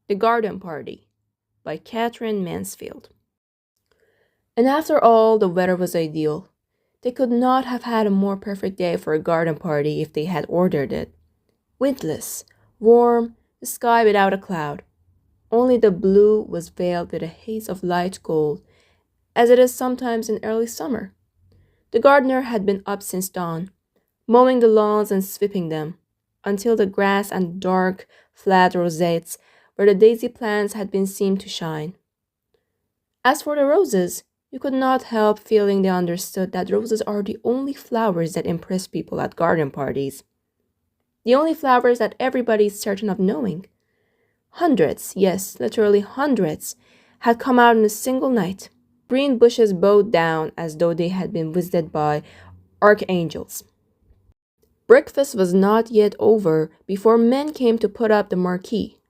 The Garden Party by Katherine Mansfield. And after all, the weather was ideal. They could not have had a more perfect day for a garden party if they had ordered it. Windless, warm, the sky without a cloud. Only the blue was veiled with a haze of light gold, as it is sometimes in early summer. The gardener had been up since dawn, mowing the lawns and sweeping them, until the grass and dark, flat rosettes where the daisy plants had been seen to shine. As for the roses, you could not help feeling they understood that roses are the only flowers that impress people at garden parties. The only flowers that everybody is certain of knowing. Hundreds, yes, literally hundreds, had come out in a single night. Green bushes bowed down as though they had been visited by archangels. Breakfast was not yet over before men came to put up the marquee.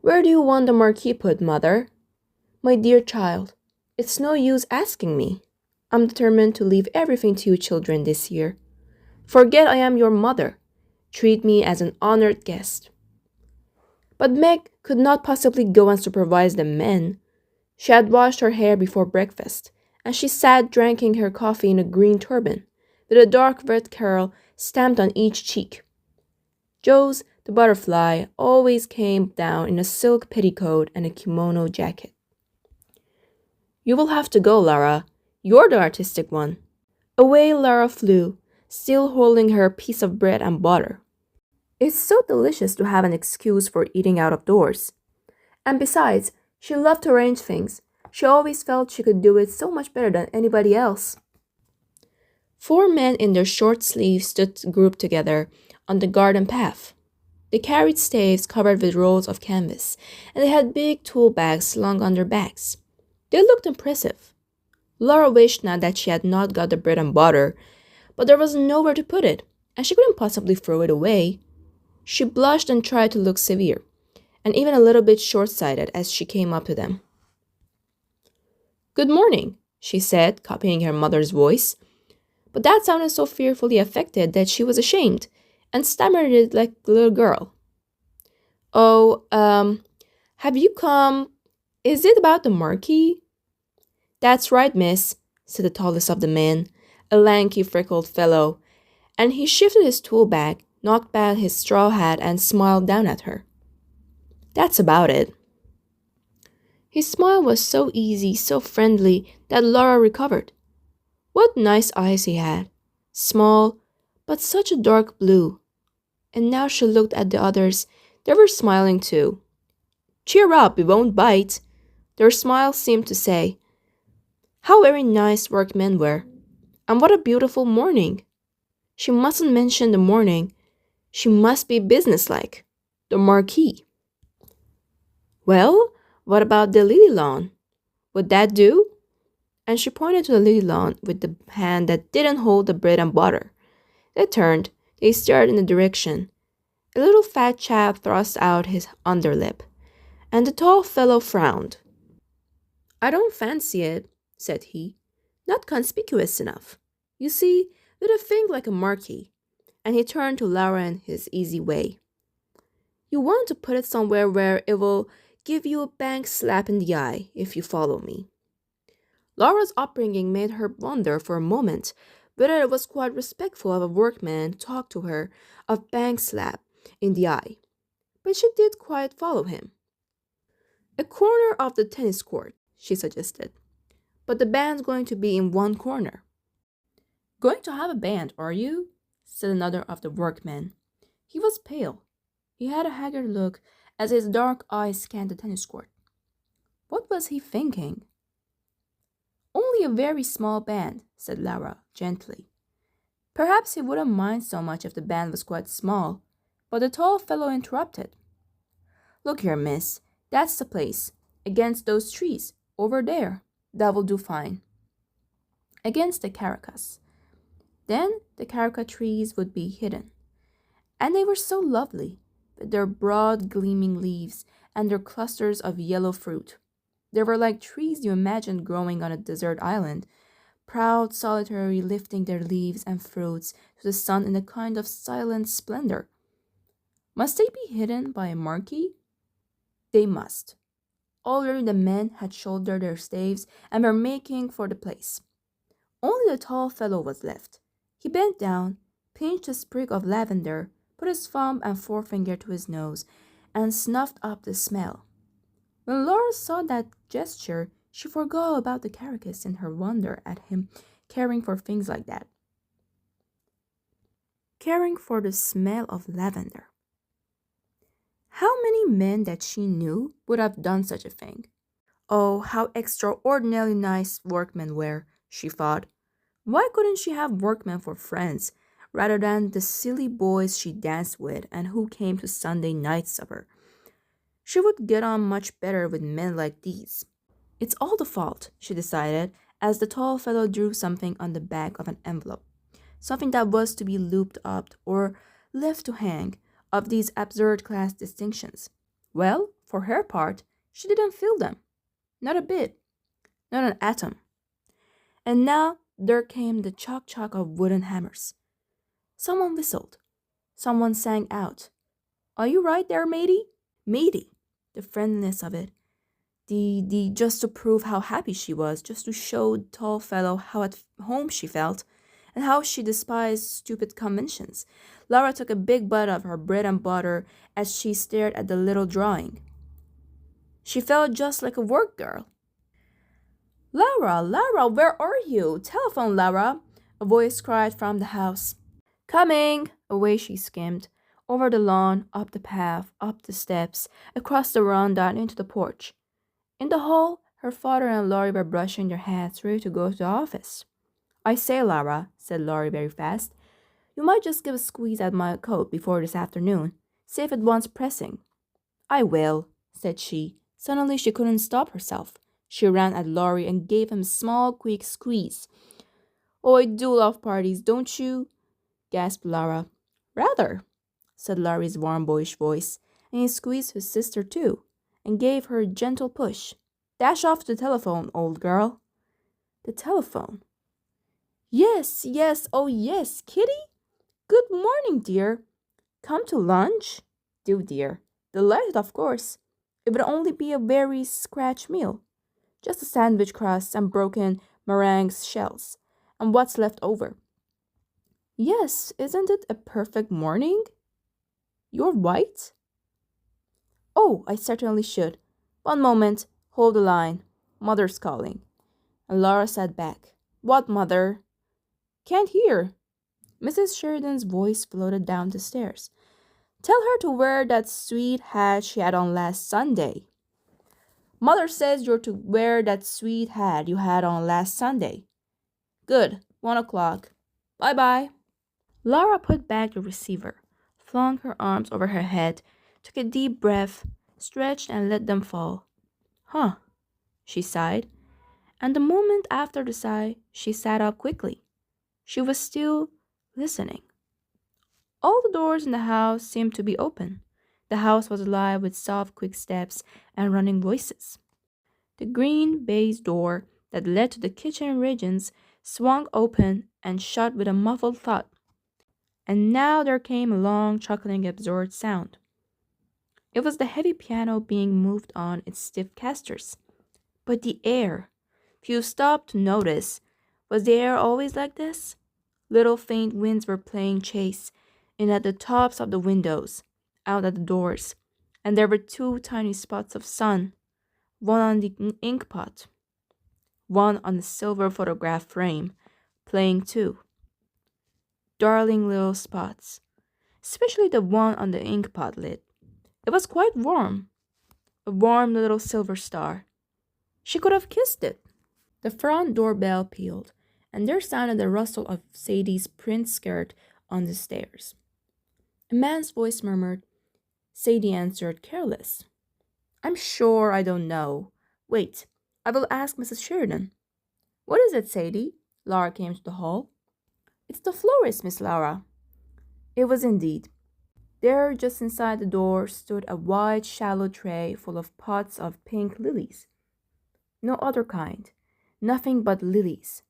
"Where do you want the marquee put, mother?" "My dear child, it's no use asking me. I'm determined to leave everything to you children this year. Forget I am your mother. Treat me as an honored guest." But Meg could not possibly go and supervise the men. She had washed her hair before breakfast, and she sat drinking her coffee in a green turban, with a dark red curl stamped on each cheek. Joe's, the butterfly, always came down in a silk petticoat and a kimono jacket. "You will have to go, Lara. You're the artistic one." Away Lara flew, still holding her piece of bread and butter. It's so delicious to have an excuse for eating out of doors. And besides, she loved to arrange things. She always felt she could do it so much better than anybody else. Four men in their short sleeves stood grouped together on the garden path. They carried staves covered with rolls of canvas, and they had big tool bags slung on their backs. They looked impressive. Laura wished now that she had not got the bread and butter, but there was nowhere to put it, and she couldn't possibly throw it away. She blushed and tried to look severe, and even a little bit short-sighted as she came up to them. "Good morning," she said, copying her mother's voice. But that sounded so fearfully affected that she was ashamed, and stammered it like a little girl. "Oh, have you come? Is it about the marquee?" "That's right, miss," said the tallest of the men, a lanky, freckled fellow, and he shifted his tool bag, knocked back his straw hat, and smiled down at her. "That's about it." His smile was so easy, so friendly, that Laura recovered. What nice eyes he had, small, but such a dark blue. And now she looked at the others. They were smiling too. "Cheer up, we won't bite." Their smiles seemed to say, "How very nice workmen were. And what a beautiful morning." She mustn't mention the morning. She must be businesslike. The marquee. "Well, what about the lily lawn? Would that do?" And she pointed to the lily lawn with the hand that didn't hold the bread and butter. They turned. They stared in the direction. A little fat chap thrust out his underlip, and the tall fellow frowned. "I don't fancy it," said he. "Not conspicuous enough. You see, with a thing like a marquee." And he turned to Laura in his easy way. "You want to put it somewhere where it will give you a bang slap in the eye, if you follow me." Laura's upbringing made her wonder for a moment whether it was quite respectful of a workman to talk to her of bang slap in the eye. But she did quite follow him. "A corner of the tennis court," she suggested. "But the band's going to be in one corner." "Going to have a band, are you?" said another of the workmen. He was pale. He had a haggard look as his dark eyes scanned the tennis court. What was he thinking? "Only a very small band," said Laura, gently. Perhaps he wouldn't mind so much if the band was quite small, but the tall fellow interrupted. "Look here, miss, that's the place, against those trees, over there. That will do fine." Against the caracas. Then the caraca trees would be hidden. And they were so lovely, with their broad gleaming leaves and their clusters of yellow fruit. They were like trees you imagined growing on a desert island, proud, solitary, lifting their leaves and fruits to the sun in a kind of silent splendor. Must they be hidden by a marquee? They must. Already the men had shouldered their staves and were making for the place. Only the tall fellow was left. He bent down, pinched a sprig of lavender, put his thumb and forefinger to his nose, and snuffed up the smell. When Laura saw that gesture, she forgot about the carcass in her wonder at him caring for things like that. Caring for the smell of lavender. How many men that she knew would have done such a thing? Oh, how extraordinarily nice workmen were, she thought. Why couldn't she have workmen for friends, rather than the silly boys she danced with and who came to Sunday night supper? She would get on much better with men like these. It's all the fault, she decided, as the tall fellow drew something on the back of an envelope, something that was to be looped up or left to hang, of these absurd class distinctions. Well, for her part, she didn't feel them. Not a bit. Not an atom. And now there came the chock-chock of wooden hammers. Someone whistled. Someone sang out. Are you right there, matey? Matey. The friendliness of it. The just to prove how happy she was, just to show the tall fellow how at home she felt, and how she despised stupid conventions. Laura took a big bite of her bread and butter as she stared at the little drawing. She felt just like a work girl. Laura, where are you? Telephone, Laura, a voice cried from the house. Coming! Away she skimmed, over the lawn, up the path, up the steps, across the veranda and into the porch. In the hall, her father and Laurie were brushing their hats, ready to go to the office. I say, Laura, said Laurie very fast, you might just give a squeeze at my coat before this afternoon. See if it wants pressing. I will, said she. Suddenly she couldn't stop herself. She ran at Laurie and gave him a small, quick squeeze. Oh, I do love parties, don't you? Gasped Laura. Rather, said Laurie's warm, boyish voice, and he squeezed his sister too, and gave her a gentle push. Dash off to the telephone, old girl. The telephone. Yes, oh yes, Kitty? Good morning, dear. Come to lunch? Do, dear. Delighted, of course. It would only be a very scratch meal. Just a sandwich crust and broken meringue shells, and what's left over. Yes, isn't it a perfect morning? You're white? Oh, I certainly should. One moment, hold the line. Mother's calling. And Laura sat back. What, mother? Can't hear. Mrs. Sheridan's voice floated down the stairs. Tell her to wear that sweet hat she had on last Sunday. Mother says you're to wear that sweet hat you had on last Sunday. Good, 1 o'clock. Bye-bye. Laura put back the receiver, flung her arms over her head, took a deep breath, stretched and let them fall. Huh, she sighed, and the moment after the sigh, she sat up quickly. She was still listening. All the doors in the house seemed to be open. The house was alive with soft, quick steps and running voices. The green baize door that led to the kitchen regions swung open and shut with a muffled thud. And now there came a long, chuckling, absurd sound. It was the heavy piano being moved on its stiff casters. But the air, if you stopped to notice, was the air always like this? Little faint winds were playing chase in at the tops of the windows, out at the doors, and there were 2 tiny spots of sun, one on the ink pot, one on the silver photograph frame, playing too. Darling little spots, especially the one on the ink pot lid. It was quite warm, a warm little silver star. She could have kissed it. The front door bell pealed, and there sounded the rustle of Sadie's print skirt on the stairs. A man's voice murmured. Sadie answered, careless. I'm sure I don't know. Wait, I will ask Mrs. Sheridan. What is it, Sadie? Laura came to the hall. It's the florist, Miss Laura. It was indeed. There, just inside the door, stood a wide, shallow tray full of pots of pink lilies. No other kind. Nothing but lilies.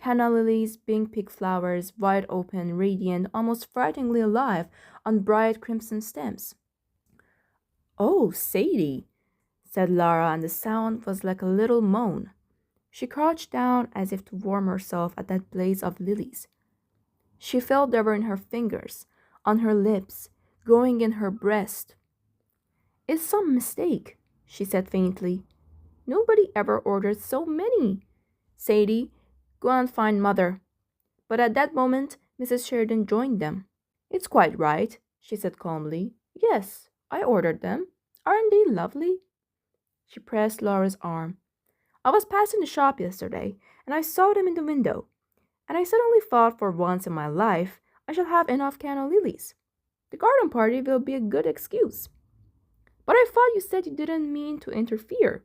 Canna lilies, pink flowers, wide open, radiant, almost frighteningly alive on bright crimson stems. "Oh, Sadie," said Laura, and the sound was like a little moan. She crouched down as if to warm herself at that blaze of lilies. She felt they were in her fingers, on her lips, growing in her breast. "It's some mistake," she said faintly. "Nobody ever ordered so many. Sadie, go and find Mother." But at that moment, Mrs. Sheridan joined them. "It's quite right," she said calmly. "Yes, I ordered them. Aren't they lovely?" She pressed Laura's arm. "I was passing the shop yesterday, and I saw them in the window, and I suddenly thought for once in my life I shall have enough canna lilies. The garden party will be a good excuse." "But I thought you said you didn't mean to interfere,"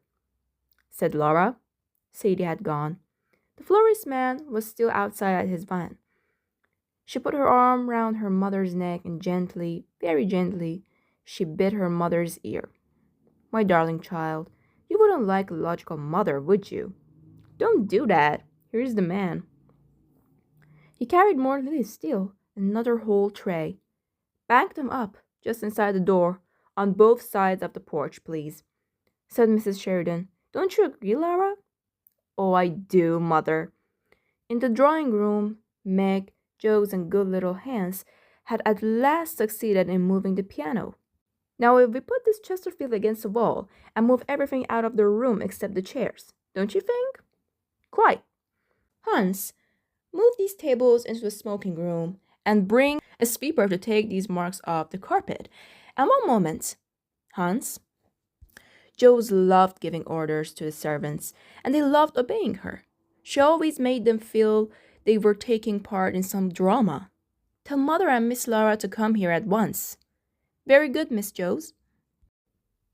said Laura. Sadie had gone. The florist man was still outside at his van. She put her arm round her mother's neck and gently, very gently, she bit her mother's ear. "My darling child, you wouldn't like a logical mother, would you? Don't do that. Here's the man." He carried more lilies still, another whole tray. "Bank them up, just inside the door, on both sides of the porch, please," said Mrs. Sheridan. "Don't you agree, Laura?" "Oh, I do, Mother." In the drawing room, Meg, Joe's, and good little hands had at last succeeded in moving the piano. "Now, if we put this Chesterfield against the wall and move everything out of the room except the chairs, don't you think?" "Quite." "Hans, move these tables into the smoking room and bring a sweeper to take these marks off the carpet. And one moment, Hans." Joe's loved giving orders to the servants, and they loved obeying her. She always made them feel they were taking part in some drama. "Tell Mother and Miss Laura to come here at once." "Very good, Miss Joes."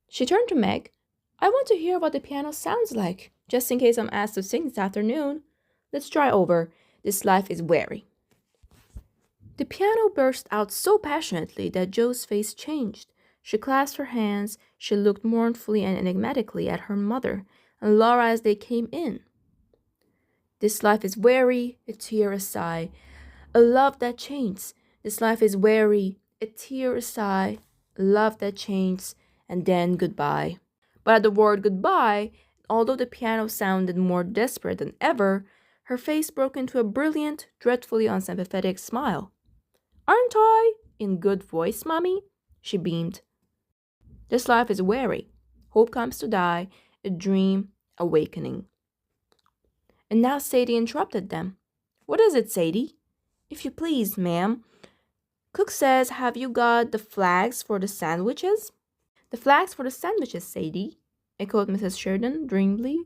She turned to Meg. "I want to hear what the piano sounds like, just in case I'm asked to sing this afternoon. Let's try over 'This Life is Weary.'" The piano burst out so passionately that Joe's face changed. She clasped her hands, she looked mournfully and enigmatically at her mother and Laura as they came in. "This life is weary, a tear, a sigh, a love that changes. This life is weary, a tear, a sigh, a love that changes, and then goodbye." But at the word goodbye, although the piano sounded more desperate than ever, her face broke into a brilliant, dreadfully unsympathetic smile. "Aren't I in good voice, Mommy?" she beamed. "This life is weary. Hope comes to die, a dream, awakening." And now Sadie interrupted them. "What is it, Sadie?" "If you please, ma'am. Cook says, have you got the flags for the sandwiches?" "The flags for the sandwiches, Sadie," echoed Mrs. Sheridan dreamily,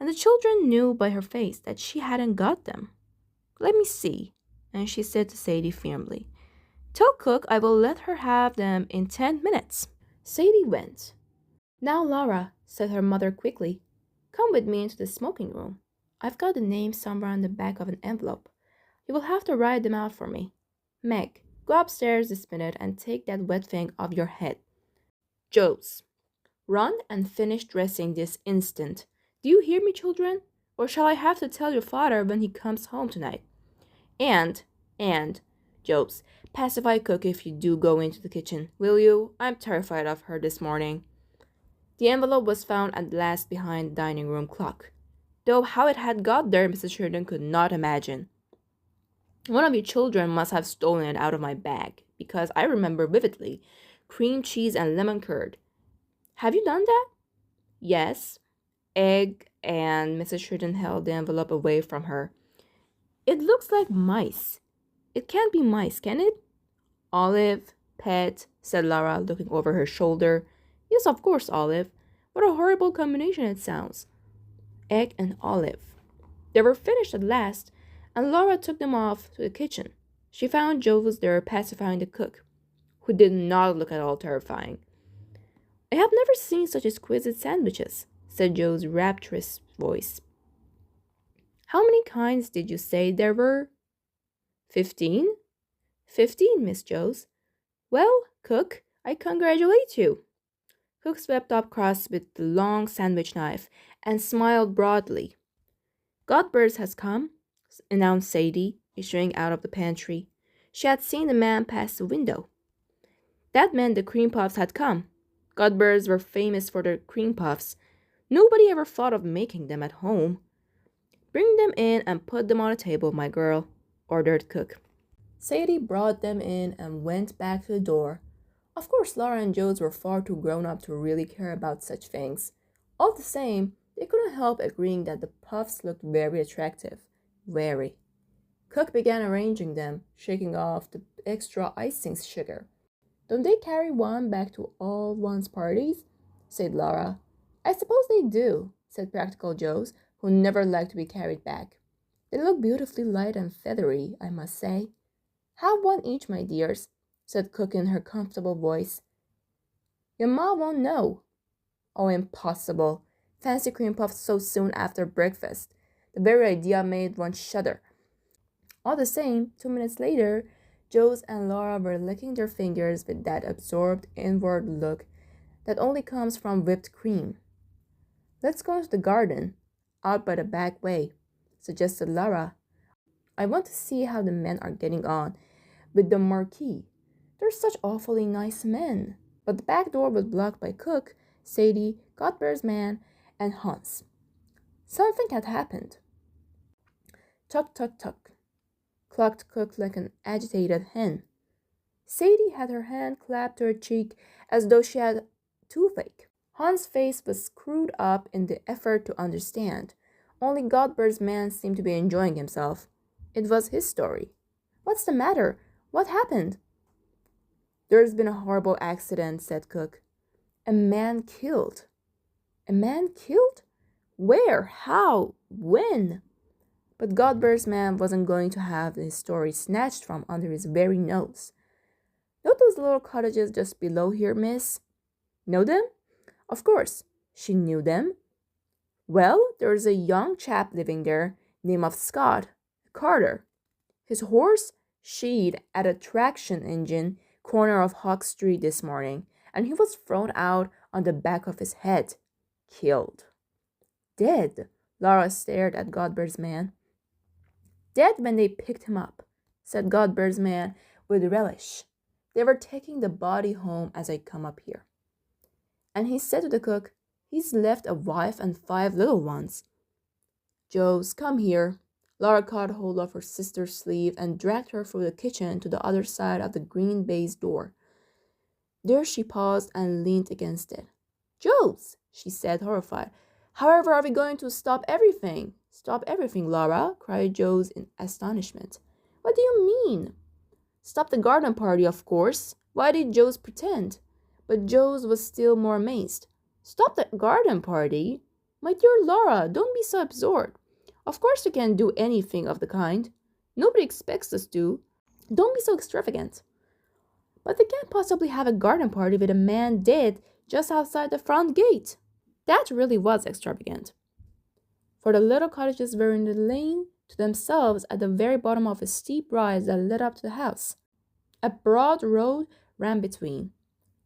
and the children knew by her face that she hadn't got them. "Let me see," and she said to Sadie firmly, "Tell Cook I will let her have them in 10 minutes." Sadie went. "Now, Laura," said her mother quickly, "come with me into the smoking room. I've got the names somewhere on the back of an envelope. You will have to write them out for me. Meg, go upstairs this minute and take that wet thing off your head. Joes, run and finish dressing this instant. Do you hear me, children? Or shall I have to tell your father when he comes home tonight? And, Joes, pacify Cook if you do go into the kitchen, will you? I'm terrified of her this morning." The envelope was found at last behind the dining room clock, though how it had got there Mrs. Sheridan could not imagine. "One of you children must have stolen it out of my bag, because I remember vividly cream cheese and lemon curd. Have you done that?" "Yes." "Egg," and Mrs. Sheridan held the envelope away from her. "It looks like mice. It can't be mice, can it?" "Olive, pet," said Laura, looking over her shoulder. "Yes, of course, Olive. What a horrible combination it sounds. Egg and olive." They were finished at last, and Laura took them off to the kitchen. She found Joe was there pacifying the cook, who did not look at all terrifying. "I have never seen such exquisite sandwiches," said Joe's rapturous voice. "How many kinds did you say there were?" 15? 15, Miss Joes. "Well, Cook, I congratulate you." Cook swept up crust with the long sandwich knife and smiled broadly. "Godber's has come," announced Sadie, issuing out of the pantry. She had seen the man pass the window. That meant the cream puffs had come. Godbergs were famous for their cream puffs. Nobody ever thought of making them at home. Bring them in and put them on the table, my girl, ordered cook. Sadie brought them in and went back to the door. Of course, Laura and Jules were far too grown up to really care about such things. All the same, they couldn't help agreeing that the puffs looked very attractive. Very. Cook began arranging them, shaking off the extra icing sugar. Don't they carry one back to all one's parties? Said Laura. I suppose they do, said Practical Joe's, who never liked to be carried back. They look beautifully light and feathery, I must say. Have one each, my dears, said Cook in her comfortable voice. Your ma won't know. Oh, impossible. Fancy cream puffs so soon after breakfast. The very idea made one shudder. All the same, 2 minutes later, Jules and Laura were licking their fingers with that absorbed inward look that only comes from whipped cream. Let's go into the garden, out by the back way, suggested Laura. I want to see how the men are getting on with the marquis. They're such awfully nice men. But the back door was blocked by Cook, Sadie, Godber's man, and Hans. Something had happened. Tuck, tuck, tuck, clucked Cook like an agitated hen. Sadie had her hand clapped to her cheek as though she had toothache. Hans' face was screwed up in the effort to understand. Only Godber's man seemed to be enjoying himself. It was his story. What's the matter? What happened? There's been a horrible accident, said Cook. A man killed. A man killed? Where? How? When? But Godber's man wasn't going to have his story snatched from under his very nose. Know those little cottages just below here, miss? Know them? Of course, she knew them. Well, there's a young chap living there, name of Scott, Carter. His horse sheed at a traction engine corner of Hawk Street this morning, and he was thrown out on the back of his head. Killed. Dead. Laura stared at Godber's man. Dead when they picked him up, said Godber's man with relish. They were taking the body home as I come up here. And he said to the cook, he's left a wife and 5 little ones. Joes, come here. Laura caught hold of her sister's sleeve and dragged her through the kitchen to the other side of the green baize door. There she paused and leaned against it. Joes, she said, horrified. However are we going to stop everything? Stop everything, Laura, cried Joes in astonishment. What do you mean? Stop the garden party, of course. Why did Joes pretend? But Joes was still more amazed. Stop the garden party? My dear Laura, don't be so absorbed. Of course you can't do anything of the kind. Nobody expects us to. Don't be so extravagant. But they can't possibly have a garden party with a man dead just outside the front gate. That really was extravagant. For the little cottages were in the lane to themselves at the very bottom of a steep rise that led up to the house. A broad road ran between.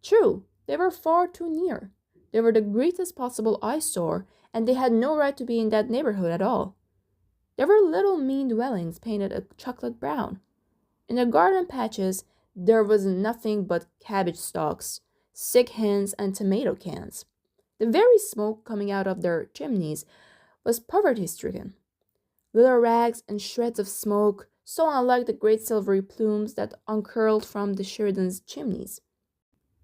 True, they were far too near. They were the greatest possible eyesore, and they had no right to be in that neighborhood at all. There were little mean dwellings painted a chocolate brown. In the garden patches, there was nothing but cabbage stalks, sick hens, and tomato cans. The very smoke coming out of their chimneys was poverty-stricken. Little rags and shreds of smoke, so unlike the great silvery plumes that uncurled from the Sheridans' chimneys.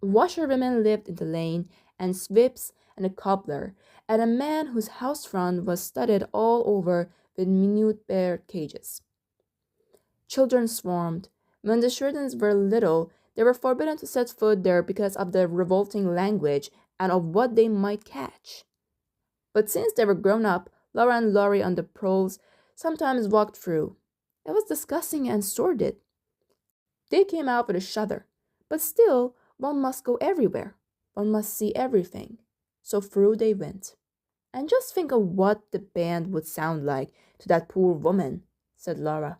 Washerwomen lived in the lane, and swips, and a cobbler, and a man whose house front was studded all over with minute bird cages. Children swarmed. When the Sheridans were little, they were forbidden to set foot there because of the revolting language and of what they might catch. But since they were grown up, Laura and Laurie on the proles sometimes walked through. It was disgusting and sordid. They came out with a shudder. But still, one must go everywhere. One must see everything. So through they went. And just think of what the band would sound like to that poor woman, said Laura.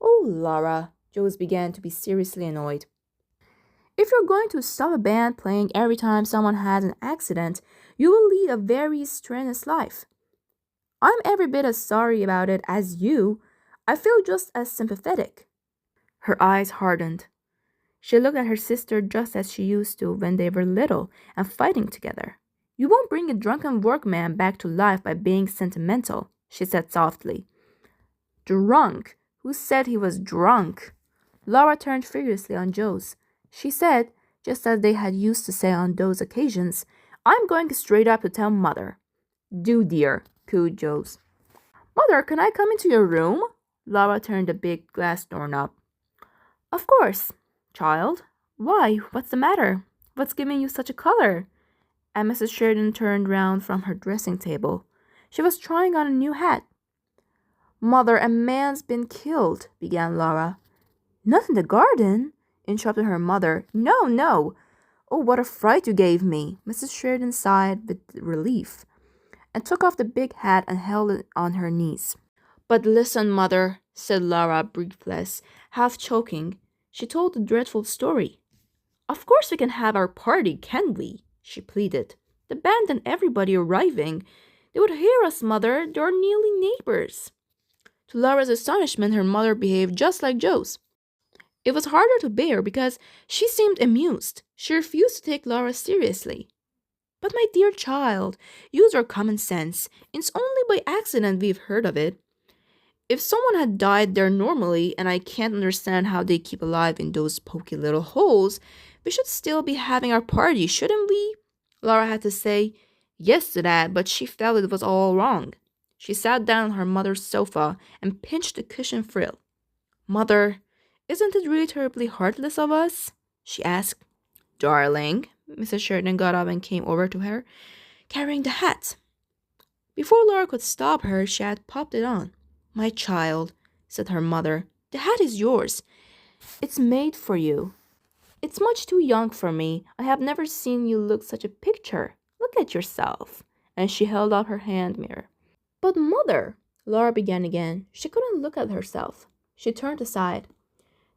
Oh, Laura, Jules began to be seriously annoyed. If you're going to stop a band playing every time someone has an accident, you will lead a very strenuous life. I'm every bit as sorry about it as you. I feel just as sympathetic. Her eyes hardened. She looked at her sister just as she used to when they were little and fighting together. You won't bring a drunken workman back to life by being sentimental, she said softly. Drunk? Who said he was drunk? Laura turned furiously on Joes. She said, just as they had used to say on those occasions, I'm going straight up to tell Mother. Do, dear, cooed Joes. Mother, can I come into your room? Laura turned the big glass doorknob. Of course, child. Why, what's the matter? What's giving you such a color? And Mrs. Sheridan turned round from her dressing table. She was trying on a new hat. Mother, a man's been killed, began Laura. Not in the garden, interrupted her mother. No, no. Oh, what a fright you gave me. Mrs. Sheridan sighed with relief and took off the big hat and held it on her knees. But listen, Mother, said Laura, breathless, half choking. She told the dreadful story. Of course we can have our party, can we? She pleaded. The band and everybody arriving. They would hear us, Mother. They're nearly neighbors. To Laura's astonishment, her mother behaved just like Joe's. It was harder to bear because she seemed amused. She refused to take Laura seriously. But my dear child, use your common sense. It's only by accident we've heard of it. If someone had died there normally, and I can't understand how they keep alive in those poky little holes, we should still be having our party, shouldn't we? Laura had to say yes to that, but she felt it was all wrong. She sat down on her mother's sofa and pinched the cushion frill. Mother, isn't it really terribly heartless of us? She asked. Darling, Mrs. Sheridan got up and came over to her, carrying the hat. Before Laura could stop her, she had popped it on. My child, said her mother, the hat is yours. It's made for you. It's much too young for me. I have never seen you look such a picture. Look at yourself. And she held up her hand mirror. But Mother, Laura began again. She couldn't look at herself. She turned aside.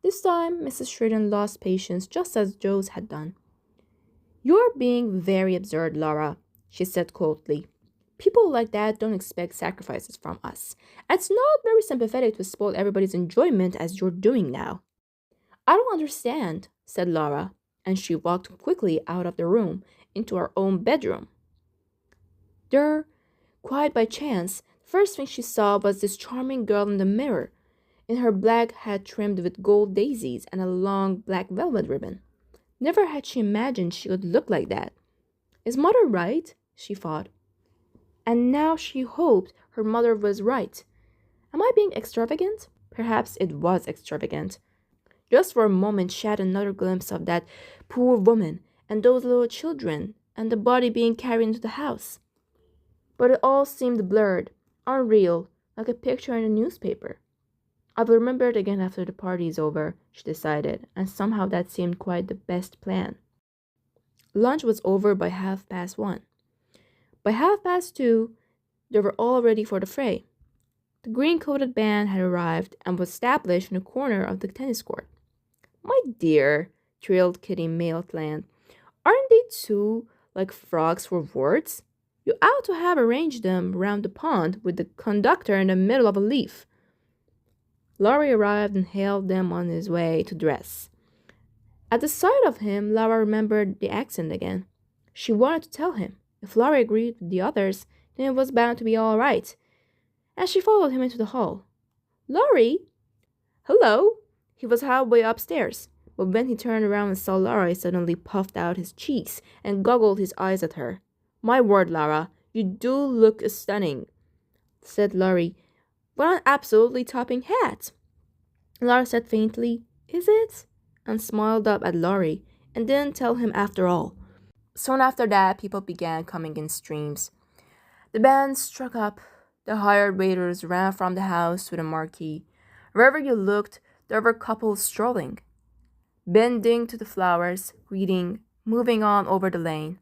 This time, Mrs. Sheridan lost patience just as Joe's had done. You're being very absurd, Laura, she said coldly. People like that don't expect sacrifices from us. And it's not very sympathetic to spoil everybody's enjoyment as you're doing now. I don't understand, said Laura, and she walked quickly out of the room into her own bedroom. There, quite by chance, the first thing she saw was this charming girl in the mirror, in her black hat trimmed with gold daisies and a long black velvet ribbon. Never had she imagined she could look like that. Is Mother right? She thought. And now she hoped her mother was right. Am I being extravagant? Perhaps it was extravagant. Just for a moment she had another glimpse of that poor woman and those little children and the body being carried into the house. But it all seemed blurred, unreal, like a picture in a newspaper. I will remember it again after the party is over, she decided, and somehow that seemed quite the best plan. Lunch was over by 1:30. By 2:30, they were all ready for the fray. The green-coated band had arrived and was established in the corner of the tennis court. My dear, trilled Kitty Maitland, aren't they too like frogs for words? You ought to have arranged them round the pond with the conductor in the middle of a leaf. Laurie arrived and hailed them on his way to dress. At the sight of him, Laura remembered the accent again. She wanted to tell him. If Laurie agreed with the others, then it was bound to be all right. And she followed him into the hall. Laurie? Hello? He was halfway upstairs, but when he turned around and saw Laura, he suddenly puffed out his cheeks and goggled his eyes at her. My word, Laura, you do look stunning, said Laurie. What an absolutely topping hat! Laura said faintly, Is it? And smiled up at Laurie, and didn't tell him after all. Soon after that, people began coming in streams. The band struck up. The hired waiters ran from the house to the marquee. Wherever you looked, there were couples strolling, bending to the flowers, greeting, moving on over the lane.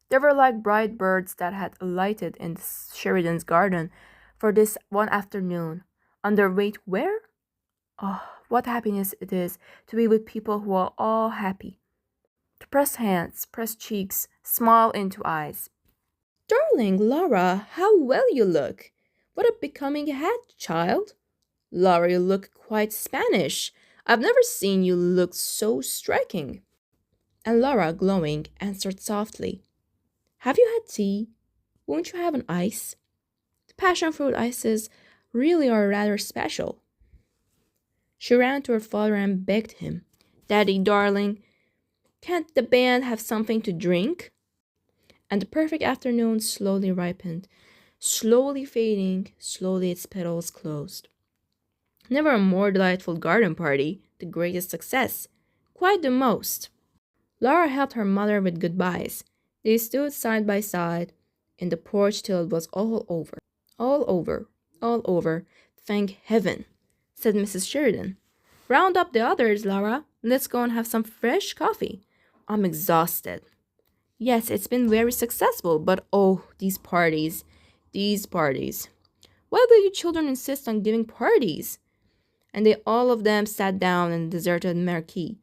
They were like bright birds that had alighted in Sheridan's garden for this one afternoon, on their way to where? Oh, what happiness it is to be with people who are all happy. To press hands, press cheeks, smile into eyes. Darling Laura, how well you look! What a becoming hat, child! Laura, you look quite Spanish. I've never seen you look so striking. And Laura, glowing, answered softly, Have you had tea? Won't you have an ice? The passion fruit ices really are rather special. She ran to her father and begged him, Daddy, darling, can't the band have something to drink? And the perfect afternoon slowly ripened, slowly fading, slowly its petals closed. Never a more delightful garden party, the greatest success, quite the most. Laura helped her mother with goodbyes. They stood side by side in the porch till it was all over. All over, all over, thank heaven, said Mrs. Sheridan. Round up the others, Laura. Let's go and have some fresh coffee. I'm exhausted. Yes, it's been very successful, but oh, these parties. These parties. Why will you children insist on giving parties? And they all of them sat down in the deserted marquee.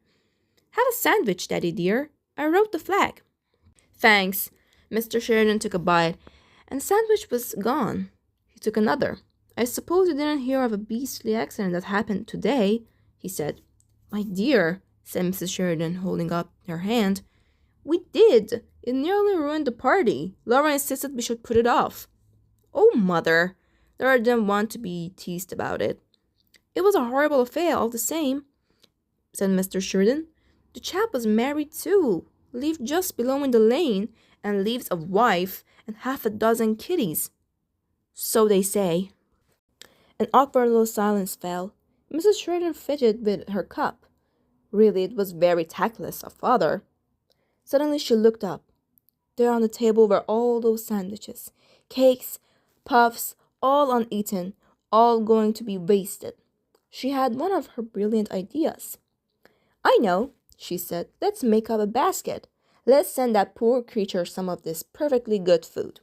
Have a sandwich, Daddy dear. I wrote the flag. Thanks. Mr. Sheridan took a bite, and the sandwich was gone. He took another. I suppose you didn't hear of a beastly accident that happened today, he said. My dear, said Mrs. Sheridan, holding up her hand. We did. It nearly ruined the party. Laura insisted we should put it off. Oh, Mother. Laura didn't want to be teased about it. It was a horrible affair all the same, said Mr. Sheridan. The chap was married too, lived just below in the lane, and leaves a wife and half a dozen kiddies. So they say. An awkward little silence fell. Mrs. Sheridan fidgeted with her cup. Really, it was very tactless of father. Suddenly she looked up. There on the table were all those sandwiches, cakes, puffs, all uneaten, all going to be wasted. She had one of her brilliant ideas. I know, she said. Let's make up a basket. Let's send that poor creature some of this perfectly good food.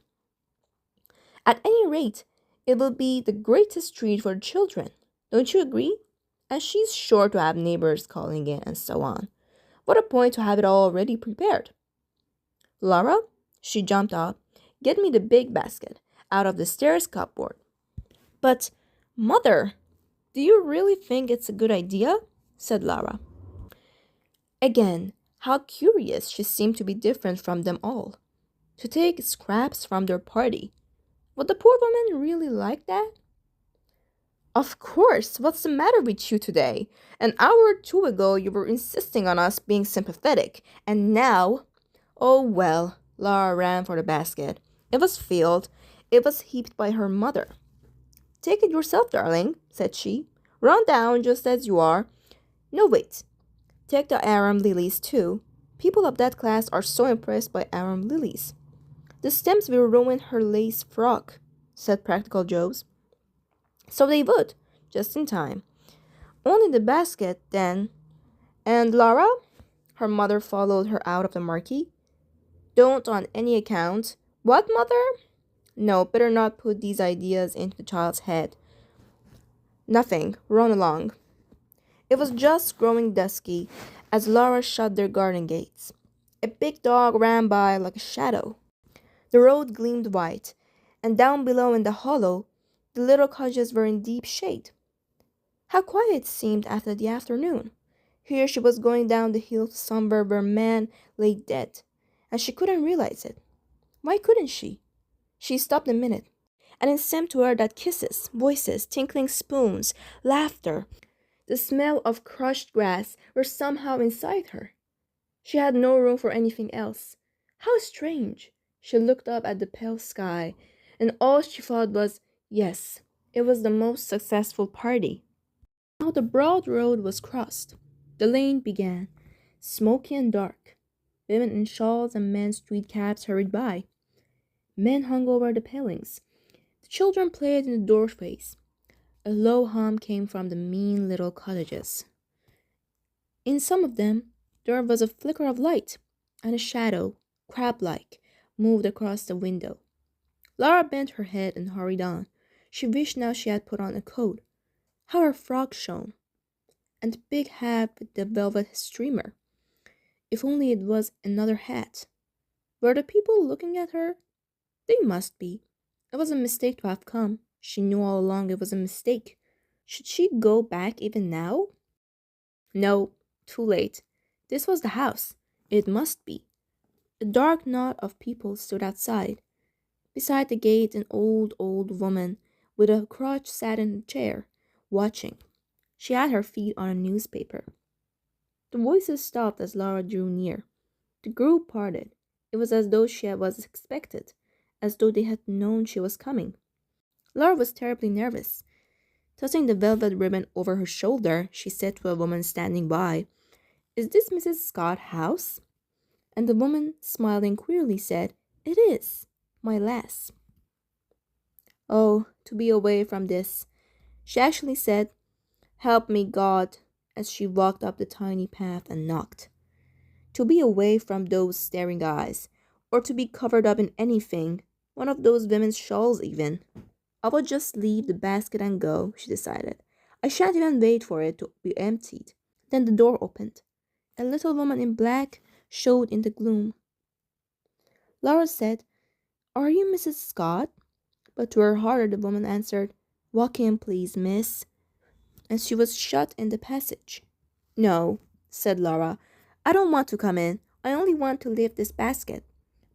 At any rate, it will be the greatest treat for the children. Don't you agree? And she's sure to have neighbors calling in and so on. What a point to have it all already prepared. Laura, she jumped up, get me the big basket out of the stairs cupboard. But, Mother, do you really think it's a good idea? Said Laura. Again, how curious she seemed to be different from them all. To take scraps from their party. Would the poor woman really like that? Of course, what's the matter with you today? An hour or two ago you were insisting on us being sympathetic, and now... Oh well, Laura ran for the basket. It was filled. It was heaped by her mother. Take it yourself, darling, said she. Run down just as you are. No, wait. Take the arum lilies, too. People of that class are so impressed by arum lilies. The stems will ruin her lace frock, said Practical Jokes. So they would, just in time. Only the basket, then. And Laura? Her mother followed her out of the marquee. Don't on any account. What, Mother? No, better not put these ideas into the child's head. Nothing. Run along. It was just growing dusky as Laura shut their garden gates. A big dog ran by like a shadow. The road gleamed white, and down below in the hollow, the little cottages were in deep shade. How quiet it seemed after the afternoon. Here she was going down the hill to somewhere where man lay dead, and she couldn't realize it. Why couldn't she? She stopped a minute, and it seemed to her that kisses, voices, tinkling spoons, laughter, the smell of crushed grass were somehow inside her. She had no room for anything else. How strange! She looked up at the pale sky, and all she thought was, yes, it was the most successful party. Now the broad road was crossed. The lane began, smoky and dark. Women in shawls and men in street caps hurried by. Men hung over the palings. The children played in the doorways. A low hum came from the mean little cottages. In some of them, there was a flicker of light, and a shadow, crab-like, moved across the window. Laura bent her head and hurried on. She wished now she had put on a coat. How her frock shone! And the big hat with the velvet streamer. If only it was another hat. Were the people looking at her? They must be. It was a mistake to have come. She knew all along it was a mistake. Should she go back even now? No, too late. This was the house. It must be. A dark knot of people stood outside. Beside the gate, an old woman with a crutch sat in a chair, watching. She had her feet on a newspaper. The voices stopped as Laura drew near. The group parted. It was as though she was expected, as though they had known she was coming. Laura was terribly nervous. Tossing the velvet ribbon over her shoulder, she said to a woman standing by, "Is this Mrs. Scott's house?" And the woman, smiling queerly, said, "It is, my lass." "Oh, to be away from this," she actually said, "help me, God," as she walked up the tiny path and knocked. To be away from those staring eyes, or to be covered up in anything, one of those women's shawls even. I will just leave the basket and go, she decided. I shan't even wait for it to be emptied. Then the door opened. A little woman in black showed in the gloom. Laura said, "Are you Mrs. Scott?" But to her horror the woman answered, "Walk in, please, miss." And she was shut in the passage. "No," said Laura, "I don't want to come in. I only want to lift this basket.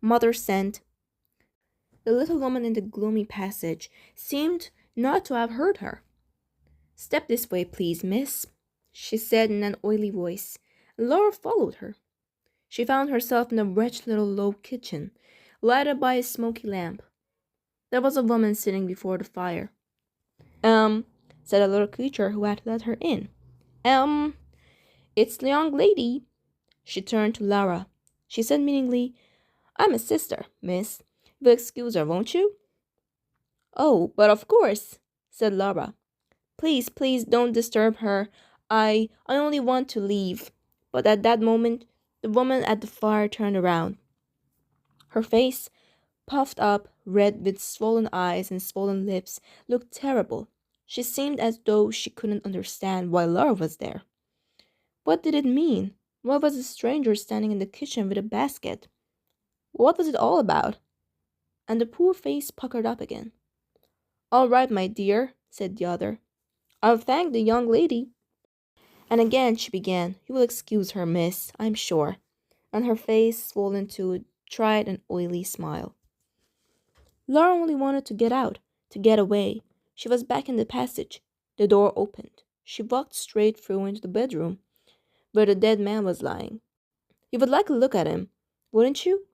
Mother sent." The little woman in the gloomy passage seemed not to have heard her. "Step this way, please, miss," she said in an oily voice. Laura followed her. She found herself in a wretched little low kitchen, lighted by a smoky lamp. There was a woman sitting before the fire. Said a little creature who had let her in. It's the young lady." She turned to Laura. She said meaningly, "I'm a sister, miss. You'll excuse her, won't you?" "Oh, but of course," said Laura. Please don't disturb her. I only want to leave." But at that moment, the woman at the fire turned around. Her face, puffed up, red with swollen eyes and swollen lips, looked terrible. She seemed as though she couldn't understand why Laura was there. What did it mean? Why was a stranger standing in the kitchen with a basket? What was it all about? And the poor face puckered up again. "All right, my dear," said the other. "I'll thank the young lady." And again she began, "You will excuse her, miss, I'm sure." And her face swollen to a tried and oily smile. Laura only wanted to get out, to get away. She was back in the passage. The door opened. She walked straight through into the bedroom, where the dead man was lying. "You would like a look at him, wouldn't you?"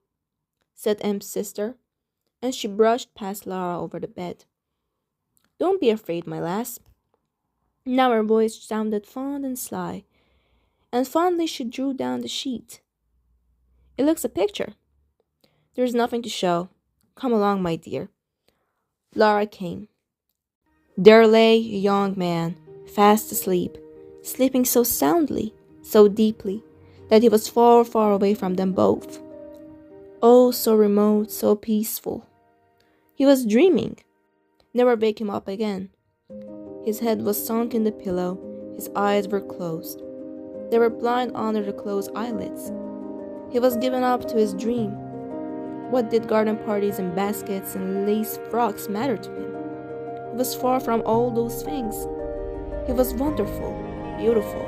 said M's sister, and she brushed past Laura over the bed. "Don't be afraid, my lass." Now her voice sounded fond and sly, and fondly she drew down the sheet. "It looks a picture. There's nothing to show. Come along, my dear." Laura came. There lay a young man, fast asleep, sleeping so soundly, so deeply, that he was far away from them both. Oh, so remote, so peaceful. He was dreaming. Never wake him up again. His head was sunk in the pillow, his eyes were closed. They were blind under the closed eyelids. He was given up to his dream. What did garden parties and baskets and lace frocks matter to him? He was far from all those things. He was wonderful, beautiful.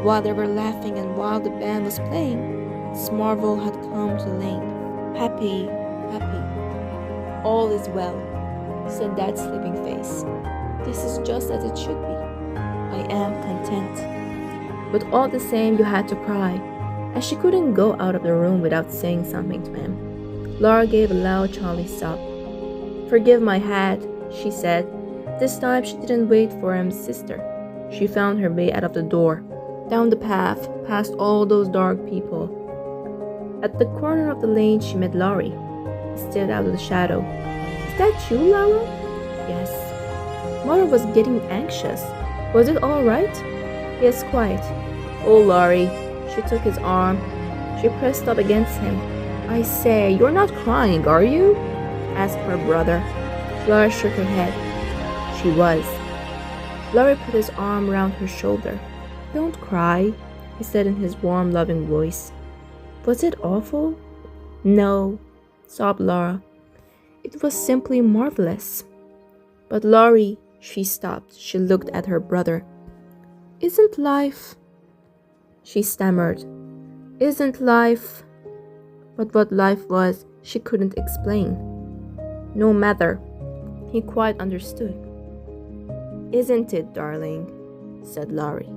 While they were laughing and while the band was playing, Smarvel had come to the lane. Happy, happy. "All is well," said that sleeping face. "This is just as it should be. I am content." But all the same you had to cry, as she couldn't go out of the room without saying something to him. Laura gave a loud Charlie sob. "Forgive my hat," she said. This time she didn't wait for M's sister. She found her way out of the door, down the path, past all those dark people. At the corner of the lane she met Laurie. He stepped out of the shadow. "Is that you, Laura?" "Yes." Mother was getting anxious. "Was it all right?" "Yes, quite." "Oh, Laurie." She took his arm. She pressed up against him. "I say, you're not crying, are you?" asked her brother. Laura shook her head. She was. Laurie put his arm round her shoulder. "Don't cry," he said in his warm, loving voice. "Was it awful?" "No," sobbed Laura. "It was simply marvelous." "But Laurie," she stopped. She looked at her brother. "Isn't life She stammered. Isn't life... But what life was, she couldn't explain. No matter. He quite understood. Isn't it, darling? Said Laurie.